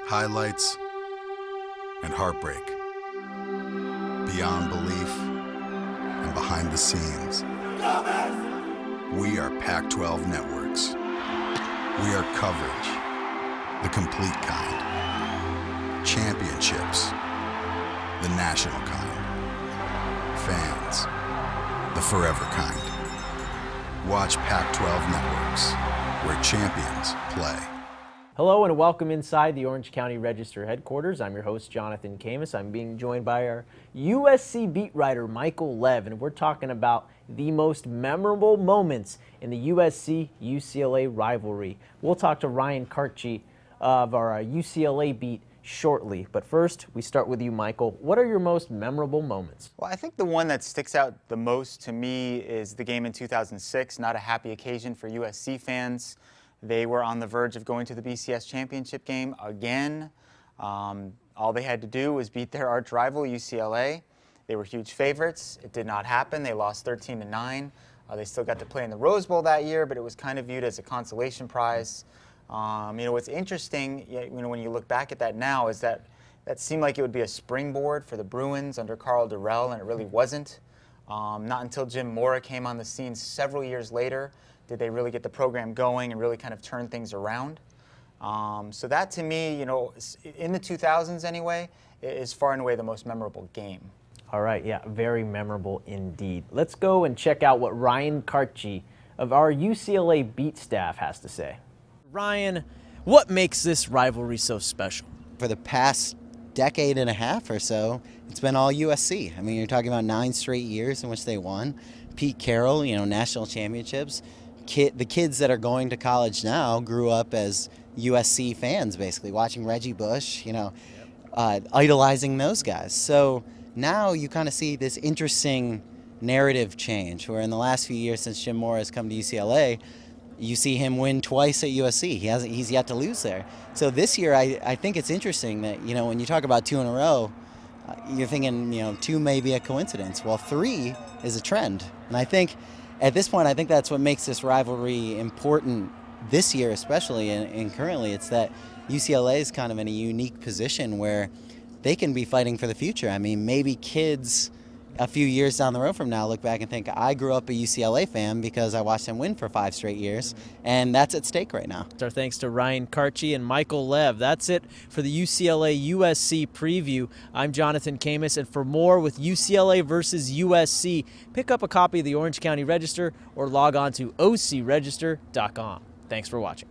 highlights, and heartbreak, beyond belief and behind the scenes. We are Pac-12 Networks. We are coverage, the complete kind. Championships, the national kind. Fans, the forever kind. Watch Pac-12 Networks, where champions play. Hello and welcome inside the Orange County Register headquarters. I'm your host, Jonathan Khamis. I'm being joined by our USC beat writer, Michael Lev, and we're talking about the most memorable moments in the USC-UCLA rivalry. We'll talk to Ryan Kartje of our UCLA beat shortly, but first we start with you, Michael. What are your most memorable moments? Well, I think the one that sticks out the most to me is the game in 2006. Not a happy occasion for USC fans. They were on the verge of going to the BCS championship game again. All they had to do was beat their arch rival, UCLA. They were huge favorites. It did not happen. They lost 13-9. They still got to play in the Rose Bowl that year, but it was kind of viewed as a consolation prize. What's interesting, when you look back at that now, is that seemed like it would be a springboard for the Bruins under Karl Dorrell, and it really wasn't. Not until Jim Mora came on the scene several years later did they really get the program going and really kind of turn things around. So that, to me, in the 2000s anyway, is far and away the most memorable game. All right, yeah, very memorable indeed. Let's go and check out what Ryan Kartje of our UCLA beat staff has to say. Ryan, what makes this rivalry so special? For the past decade and a half or so, it's been all USC. I mean, you're talking about 9 straight years in which they won. Pete Carroll, national championships. The kids that are going to college now grew up as USC fans, basically, watching Reggie Bush, idolizing those guys. So now you kind of see this interesting narrative change, where in the last few years since Jim Mora has come to UCLA, you see him win twice at USC. He's yet to lose there. So this year, I think it's interesting that, when you talk about 2 in a row, you're thinking, 2 may be a coincidence. Well, 3 is a trend. And I think at this point, I think that's what makes this rivalry important this year especially, and currently, it's that UCLA is kind of in a unique position where they can be fighting for the future. I mean, maybe kids a few years down the road from now look back and think, I grew up a UCLA fan because I watched them win for 5 straight years, and that's at stake right now. Our thanks to Ryan Kartje and Michael Lev. That's it for the UCLA-USC preview. I'm Jonathan Khamis, and for more with UCLA versus USC, pick up a copy of the Orange County Register or log on to ocregister.com. Thanks for watching.